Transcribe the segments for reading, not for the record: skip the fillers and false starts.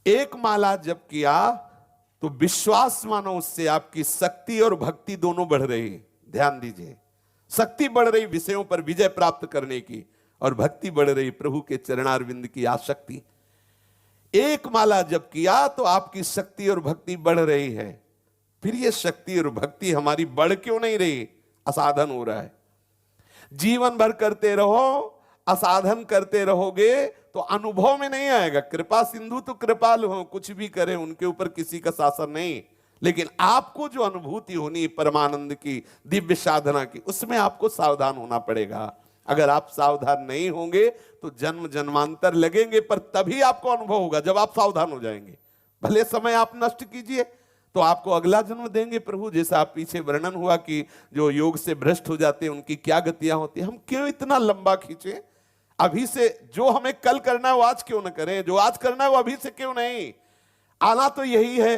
एक माला जप किया तो विश्वास मानो उससे आपकी शक्ति और भक्ति दोनों बढ़ रही। ध्यान दीजिए, शक्ति बढ़ रही विषयों पर विजय प्राप्त करने की, और भक्ति बढ़ रही प्रभु के चरणारविंद की आसक्ति। एक माला जप किया तो आपकी शक्ति और भक्ति बढ़ रही है। फिर ये शक्ति और भक्ति हमारी बढ़ क्यों नहीं रही? असाधन हो रहा है। जीवन भर करते रहो, असाधन करते रहोगे तो अनुभव में नहीं आएगा। कृपा सिंधु तो कृपालु हो, कुछ भी करें उनके ऊपर किसी का शासन नहीं, लेकिन आपको जो अनुभूति होनी परमानंद की, दिव्य साधना की, उसमें आपको सावधान होना पड़ेगा। अगर आप सावधान नहीं होंगे तो जन्म जन्मांतर लगेंगे, पर तभी आपको अनुभव होगा जब आप सावधान हो जाएंगे। भले समय आप नष्ट कीजिए तो आपको अगला जन्म देंगे प्रभु। जैसा आप पीछे वर्णन हुआ कि जो योग से भ्रष्ट हो जाते हैं उनकी क्या गतियां होती हैं। हम क्यों इतना लंबा खींचे? अभी से जो हमें कल करना है वो आज क्यों न करें? जो आज करना है वो अभी से क्यों नहीं? आना तो यही है,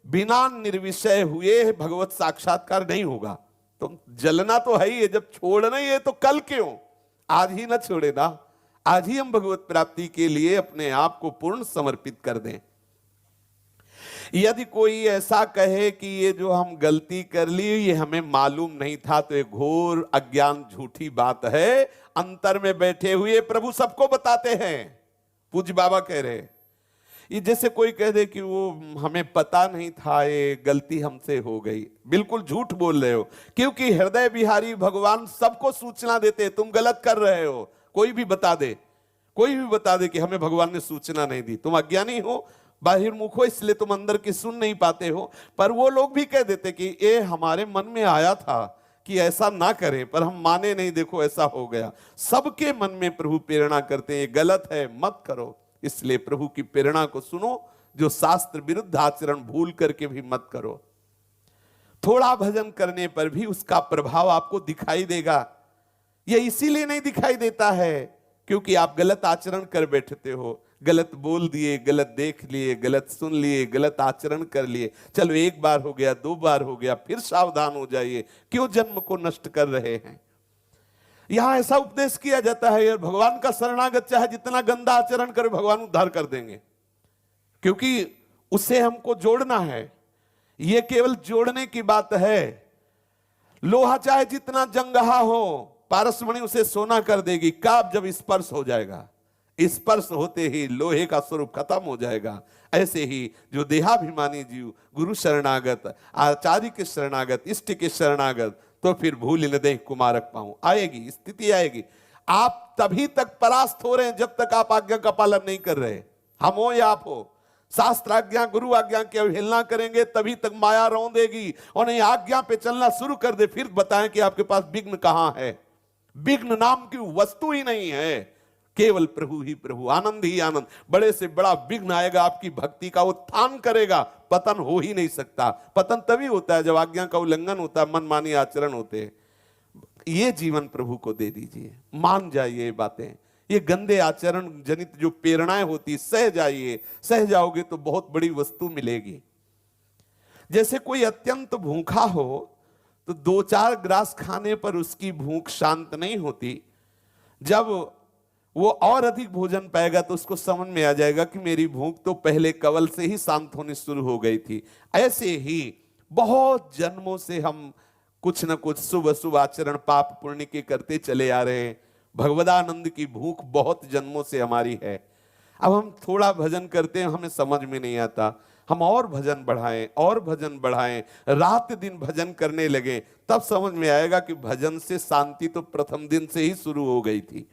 बिना निर्विषय हुए भगवत साक्षात्कार नहीं होगा। तो जलना तो है ही है, जब छोड़ना ही है तो कल क्यों? आज ही ना छोड़े ना, आज ही हम भगवत प्राप्ति के लिए अपने आप को पूर्ण समर्पित कर दें। यदि कोई ऐसा कहे कि ये जो हम गलती कर ली ये हमें मालूम नहीं था, तो ये घोर अज्ञान झूठी बात है। अंतर में बैठे हुए प्रभु सबको बताते हैं। पूज्य बाबा कह रहे, ये जैसे कोई कह दे कि वो हमें पता नहीं था, ये गलती हमसे हो गई, बिल्कुल झूठ बोल रहे हो। क्योंकि हृदय बिहारी भगवान सबको सूचना देते, तुम गलत कर रहे हो। कोई भी बता दे, कोई भी बता दे कि हमें भगवान ने सूचना नहीं दी, तुम अज्ञानी हो, बाहिर्मुख हो, इसलिए तुम अंदर की सुन नहीं पाते हो। पर वो लोग भी कह देते कि ये हमारे मन में आया था कि ऐसा ना करें, पर हम माने नहीं, देखो ऐसा हो गया। सबके मन में प्रभु प्रेरणा करते हैं, ये गलत है मत करो। इसलिए प्रभु की प्रेरणा को सुनो, जो शास्त्र विरुद्ध आचरण भूल करके भी मत करो। थोड़ा भजन करने पर भी उसका प्रभाव आपको दिखाई देगा। यह इसीलिए नहीं दिखाई देता है क्योंकि आप गलत आचरण कर बैठते हो, गलत बोल दिए, गलत देख लिए, गलत सुन लिए, गलत आचरण कर लिए। चलो एक बार हो गया, दो बार हो गया, फिर सावधान हो जाइए। क्यों जन्म को नष्ट कर रहे हैं? यहां ऐसा उपदेश किया जाता है, यार भगवान का शरणागत चाहे जितना गंदा आचरण करे भगवान उद्धार कर देंगे, क्योंकि उससे हमको जोड़ना है। यह केवल जोड़ने की बात है। लोहा चाहे जितना जंगहा हो, पारसमणि उसे सोना कर देगी कब? जब स्पर्श हो जाएगा। स्पर्श होते ही लोहे का स्वरूप खत्म हो जाएगा। ऐसे ही जो देहाभिमानी जीव गुरु शरणागत, आचार्य के शरणागत, इष्ट के शरणागत, तो फिर भूल न दे कुमारक पाऊं, आएगी स्थिति आएगी। आप तभी तक परास्त हो रहे हैं जब तक आप आज्ञा का पालन नहीं कर रहे। हम हो या आप हो, शास्त्र आज्ञा गुरु आज्ञा की अवहेलना करेंगे तभी तक माया रौंदेगी। और नहीं आज्ञा पे चलना शुरू कर दे, फिर बताएं कि आपके पास विघ्न कहां है। विघ्न नाम की वस्तु ही नहीं है, केवल प्रभु ही प्रभु, आनंद ही आनंद। बड़े से बड़ा विघ्न आएगा आपकी भक्ति का, उत्थान करेगा, पतन हो ही नहीं सकता। पतन तभी होता है जब आज्ञा का उल्लंघन होता है, मनमानी आचरण होते हैं। ये जीवन प्रभु को दे दीजिए, मान जाइए ये बातें। ये गंदे आचरण जनित जो प्रेरणाएं होती, सह जाइए। सह जाओगे तो बहुत बड़ी वस्तु मिलेगी। जैसे कोई अत्यंत भूखा हो तो दो चार ग्रास खाने पर उसकी भूख शांत नहीं होती। जब वो और अधिक भोजन पाएगा तो उसको समझ में आ जाएगा कि मेरी भूख तो पहले कवल से ही शांत होनी शुरू हो गई थी। ऐसे ही बहुत जन्मों से हम कुछ न कुछ शुभ अशुभ आचरण पाप पुण्य के करते चले आ रहे हैं। भगवदानंद की भूख बहुत जन्मों से हमारी है। अब हम थोड़ा भजन करते हैं, हमें समझ में नहीं आता, हम और भजन बढ़ाएं और भजन बढ़ाएं, रात दिन भजन करने लगे, तब समझ में आएगा कि भजन से शांति तो प्रथम दिन से ही शुरू हो गई थी।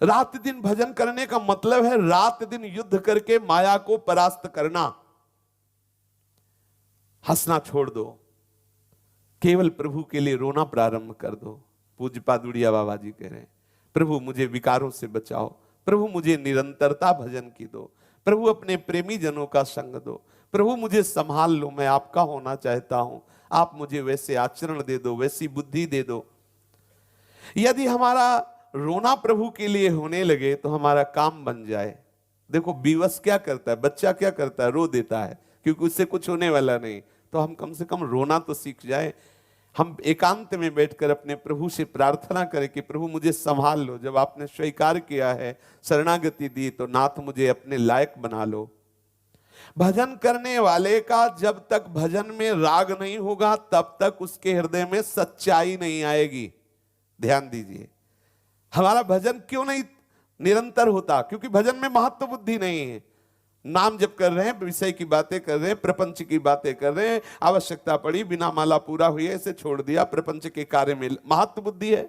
रात दिन भजन करने का मतलब है रात दिन युद्ध करके माया को परास्त करना। हंसना छोड़ दो, केवल प्रभु के लिए रोना प्रारंभ कर दो। पूज्य पादुड़िया बाबा जी कह रहे हैं, प्रभु मुझे विकारों से बचाओ, प्रभु मुझे निरंतरता भजन की दो, प्रभु अपने प्रेमी जनों का संग दो, प्रभु मुझे संभाल लो, मैं आपका होना चाहता हूं, आप मुझे वैसे आचरण दे दो, वैसी बुद्धि दे दो। यदि हमारा रोना प्रभु के लिए होने लगे तो हमारा काम बन जाए। देखो विवश क्या करता है, बच्चा क्या करता है, रो देता है क्योंकि उससे कुछ होने वाला नहीं। तो हम कम से कम रोना तो सीख जाए। हम एकांत में बैठकर अपने प्रभु से प्रार्थना करें कि प्रभु मुझे संभाल लो। जब आपने स्वीकार किया है, शरणागति दी, तो नाथ मुझे अपने लायक बना लो। भजन करने वाले का जब तक भजन में राग नहीं होगा तब तक उसके हृदय में सच्चाई नहीं आएगी। ध्यान दीजिए, हमारा भजन क्यों नहीं निरंतर होता? क्योंकि भजन में महत्व बुद्धि नहीं है। नाम जप कर रहे हैं, विषय की बातें कर रहे हैं, प्रपंच की बातें कर रहे हैं, आवश्यकता पड़ी, बिना माला पूरा हुई है इसे छोड़ दिया, प्रपंच के कार्य में महत्व बुद्धि है।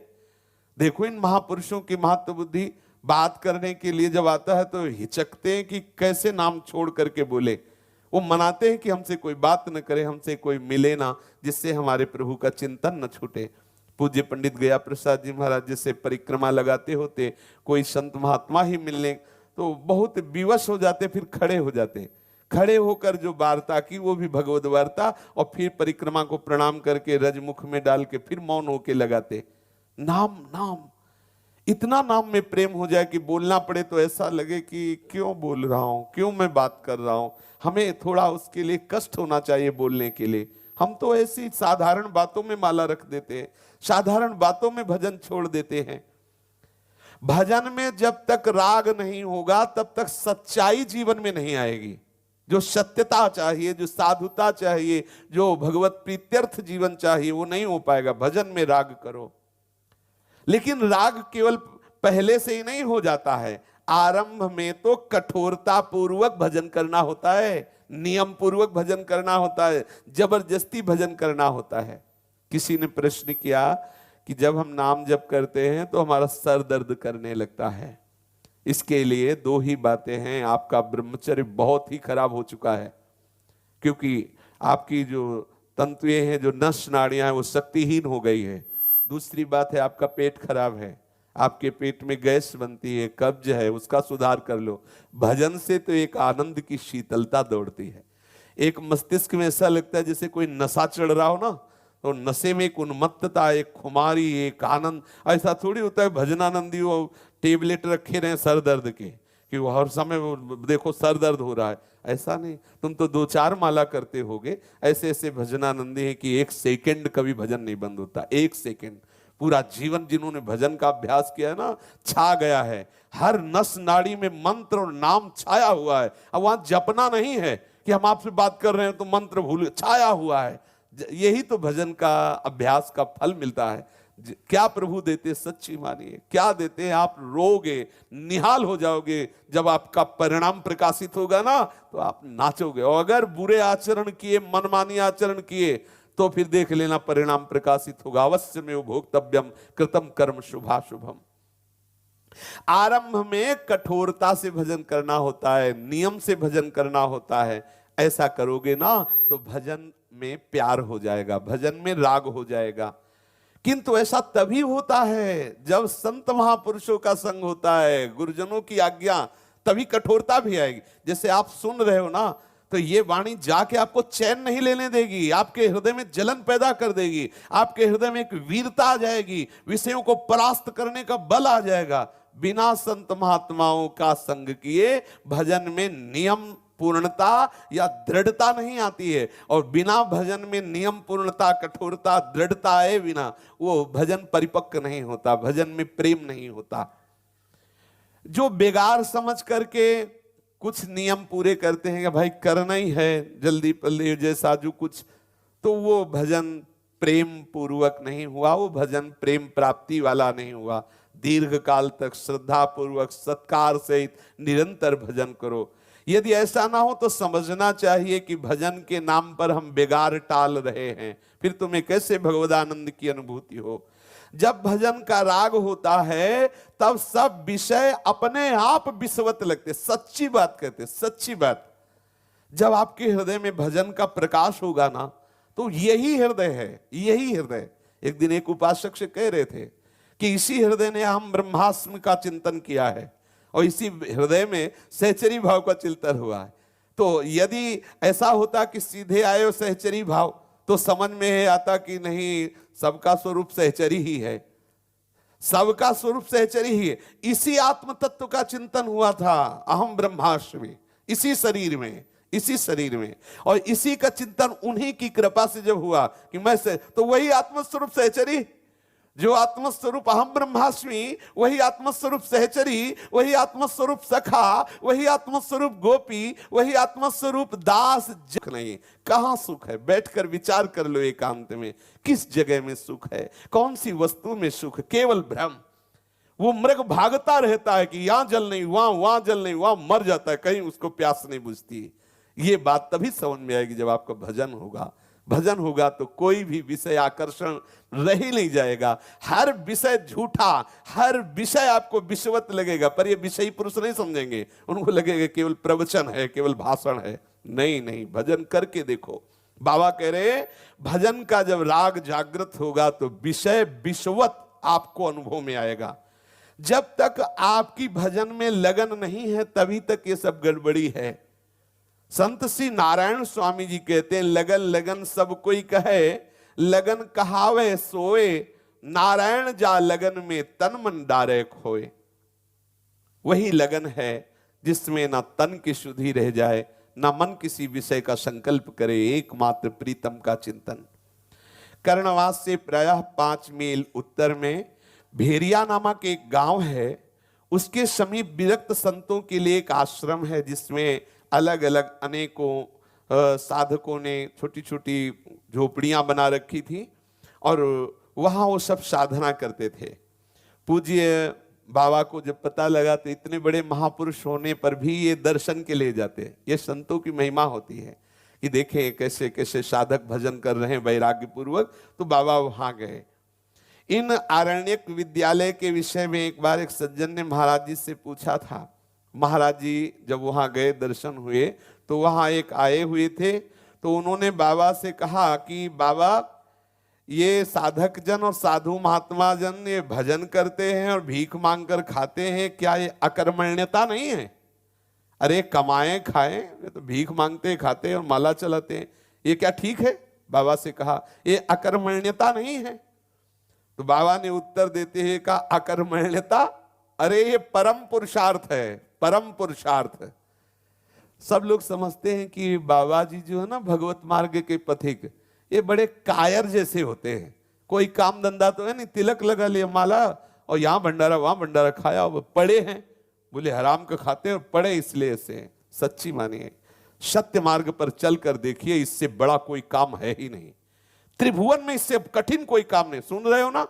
देखो इन महापुरुषों की महत्व बुद्धि, बात करने के लिए जब आता है तो हिचकते हैं कि कैसे नाम छोड़ करके बोले। वो मनाते हैं कि हमसे कोई बात न करे, हमसे कोई मिले ना, जिससे हमारे प्रभु का चिंतन न छूटे। पूज्य पंडित गया प्रसाद जी महाराज जैसे परिक्रमा लगाते होते, कोई संत महात्मा ही मिलने तो बहुत विवश हो जाते, फिर खड़े हो जाते। खड़े होकर जो वार्ता की वो भी भगवद वार्ता, और फिर परिक्रमा को प्रणाम करके रजमुख में डाल के फिर मौन होके लगाते। नाम नाम, इतना नाम में प्रेम हो जाए कि बोलना पड़े तो ऐसा लगे कि क्यों बोल रहा हूं, क्यों मैं बात कर रहा हूं। हमें थोड़ा उसके लिए कष्ट होना चाहिए बोलने के लिए। हम तो ऐसी साधारण बातों में माला रख देते हैं, साधारण बातों में भजन छोड़ देते हैं। भजन में जब तक राग नहीं होगा तब तक सच्चाई जीवन में नहीं आएगी। जो सत्यता चाहिए, जो साधुता चाहिए, जो भगवत प्रीत्यर्थ जीवन चाहिए, वो नहीं हो पाएगा। भजन में राग करो, लेकिन राग केवल पहले से ही नहीं हो जाता है। आरंभ में तो कठोरता पूर्वक भजन करना होता है, नियम पूर्वक भजन करना होता है, जबरदस्ती भजन करना होता है। किसी ने प्रश्न किया कि जब हम नाम जप करते हैं तो हमारा सर दर्द करने लगता है। इसके लिए दो ही बातें हैं। आपका ब्रह्मचर्य बहुत ही खराब हो चुका है, क्योंकि आपकी जो तंतुएं हैं, जो नस नाड़ियां हैं, वो शक्तिहीन हो गई है। दूसरी बात है आपका पेट खराब है, आपके पेट में गैस बनती है, कब्ज है, उसका सुधार कर लो। भजन से तो एक आनंद की शीतलता दौड़ती है। एक मस्तिष्क में ऐसा लगता है जैसे कोई नशा चढ़ रहा हो ना, तो नशे में एक उन्मत्तता, एक खुमारी, एक आनंद। ऐसा थोड़ी होता है भजनानंदी वो टेबलेट रखे रहे सर दर्द के कि वो हर समय देखो सर दर्द हो रहा है, ऐसा नहीं। तुम तो 2-4 माला करते होगे। ऐसे ऐसे भजनानंदी है कि 1 सेकंड कभी भजन नहीं बंद होता। 1 सेकंड पूरा जीवन जिन्होंने भजन का अभ्यास किया है ना, छा गया है। हर नस नाड़ी में मंत्र और नाम छाया हुआ है। अब वहां जपना नहीं है कि हम आपसे बात कर रहे हैं तो मंत्र भूल, छाया हुआ है। यही तो भजन का अभ्यास का फल मिलता है। क्या प्रभु देते, सच्ची मानिए क्या देते हैं। आप रोगे, निहाल हो जाओगे। जब आपका परिणाम प्रकाशित होगा ना तो आप नाचोगे। और अगर बुरे आचरण किए, मनमानी आचरण किए, तो फिर देख लेना परिणाम प्रकाशित होगा। अवश्य में भोक्तव्यम कृतम कर्म शुभाशुभम। आरंभ में कठोरता से भजन करना होता है, नियम से भजन करना होता है। ऐसा करोगे ना तो भजन में प्यार हो जाएगा, भजन में राग हो जाएगा। किंतु ऐसा तभी होता है जब संत महापुरुषों का संग होता है, गुरुजनों की आज्ञा, तभी कठोरता भी आएगी। जैसे आप सुन रहे हो ना, तो ये वाणी जाके आपको चैन नहीं लेने देगी, आपके हृदय में जलन पैदा कर देगी, आपके हृदय में एक वीरता आ जाएगी, विषयों को परास्त करने का बल आ जाएगा। बिना संत महात्माओं का संग किए भजन में नियम पूर्णता या दृढ़ता नहीं आती है। और बिना भजन में नियम पूर्णता, कठोरता, दृढ़ता आए बिना वो भजन परिपक्व नहीं होता, भजन में प्रेम नहीं होता। जो बेगार समझ करके कुछ नियम पूरे करते हैं कि भाई करना ही है, जल्दी पल्ले जैसा जो कुछ, तो वो भजन प्रेम पूर्वक नहीं हुआ, वो भजन प्रेम प्राप्ति वाला नहीं हुआ। दीर्घ काल तक श्रद्धा पूर्वक सत्कार सहित निरंतर भजन करो। यदि ऐसा ना हो तो समझना चाहिए कि भजन के नाम पर हम बेगार टाल रहे हैं, फिर तुम्हें कैसे भगवदानंद की अनुभूति हो। जब भजन का राग होता है तब सब विषय अपने आप विषवत लगते। सच्ची बात कहते, सच्ची बात। जब आपके हृदय में भजन का प्रकाश होगा ना तो यही हृदय है, यही हृदय। एक दिन एक उपासक से कह रहे थे कि इसी हृदय ने हम ब्रह्मास्म का चिंतन किया है और इसी हृदय में सहचरी भाव का चिंतन हुआ है। तो यदि ऐसा होता कि सीधे आए हो सहचरी भाव तो समझ में आता कि नहीं, सबका स्वरूप सहचरी ही है, सबका स्वरूप सहचरी ही है। इसी आत्म तत्व का चिंतन हुआ था अहम ब्रह्मास्मि, इसी शरीर में, इसी शरीर में। और इसी का चिंतन उन्हीं की कृपा से जब हुआ कि मैं से, तो वही आत्मस्वरूप सहचरी जो आत्मस्वरूप अहम ब्रह्मास्मि, वही आत्मस्वरूप सहचरी, वही आत्मस्वरूप सखा, वही आत्मस्वरूप गोपी, वही आत्मस्वरूप दास। नहीं, कहां सुख है? बैठकर विचार कर लो एकांत में, किस जगह में सुख है, कौन सी वस्तु में सुख? केवल भ्रम। वो मृग भागता रहता है कि यहां जल नहीं, वहां जल नहीं, वहां मर जाता है, कहीं उसको प्यास नहीं बुझती। ये बात तभी समझ में आएगी जब आपका भजन होगा। भजन होगा तो कोई भी विषय आकर्षण रह ही नहीं जाएगा। हर विषय झूठा, हर विषय आपको विषवत लगेगा, पर ये विषयी पुरुष नहीं समझेंगे, उनको लगेगा केवल प्रवचन है, केवल भाषण है। नहीं नहीं, भजन करके देखो। बाबा कह रहे भजन का जब राग जागृत होगा तो विषय विषवत आपको अनुभव में आएगा। जब तक आपकी भजन में लगन नहीं है तभी तक ये सब गड़बड़ी है। संत श्री नारायण स्वामी जी कहते हैं, लगन लगन सब कोई कहे, लगन कहावे सोए, नारायण जा लगन में तन मन डारे खोए। वही लगन है जिसमें ना तन की शुद्धि रह जाए, ना मन किसी विषय का संकल्प करे, एकमात्र प्रीतम का चिंतन। कर्णवास से प्रायः 5 मील उत्तर में भेरिया नामक एक गांव है। उसके समीप विरक्त संतों के लिए एक आश्रम है, जिसमें अलग अलग अनेकों साधकों ने छोटी छोटी झोपड़ियां बना रखी थी और वहां वो सब साधना करते थे। पूज्य बाबा को जब पता लगा तो इतने बड़े महापुरुष होने पर भी ये दर्शन के लिए जाते। ये संतों की महिमा होती है कि देखें कैसे कैसे साधक भजन कर रहे हैं वैराग्य पूर्वक। तो बाबा वहां गए। इन आरण्यक विद्यालय के विषय में एक बार एक सज्जन ने महाराज जी से पूछा था। महाराज जी जब वहां गए, दर्शन हुए, तो वहां एक आए हुए थे। तो उन्होंने बाबा से कहा कि बाबा, ये साधक जन और साधु महात्मा जन ये भजन करते हैं और भीख मांगकर खाते हैं, क्या ये अकर्मण्यता नहीं है? अरे कमाएं खाएं, ये तो भीख मांगते खाते और माला चलाते हैं, ये क्या ठीक है? बाबा से कहा ये अकर्मण्यता नहीं है। तो बाबा ने उत्तर देते हुए कहा, अकर्मण्यता? अरे ये परम पुरुषार्थ है, परम पुरुषार्थ। सब लोग समझते हैं कि बाबा जी जो है ना भगवत मार्ग के पथिक, ये बड़े कायर जैसे होते हैं। कोई काम धंधा तो है नहीं, तिलक लगा लिया माला और यहाँ भंडारा वहां भंडारा खाया, वो पड़े हैं, बोले हराम का खाते हैं और पड़े इसलिए से। सच्ची मानिए, सत्य मार्ग पर चल कर देखिए, इससे बड़ा कोई काम है ही नहीं। त्रिभुवन में इससे कठिन कोई काम नहीं। सुन रहे हो ना,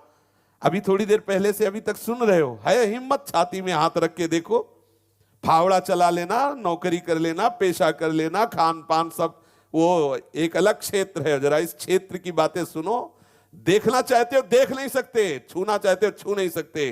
अभी थोड़ी देर पहले से अभी तक सुन रहे हो, है हिम्मत, छाती में हाथ रख के देखो। फावड़ा चला लेना, नौकरी कर लेना, पेशा कर लेना, खान पान सब वो एक अलग क्षेत्र है। जरा इस क्षेत्र की बातें सुनो। देखना चाहते हो देख नहीं सकते, छूना चाहते हो छू नहीं सकते।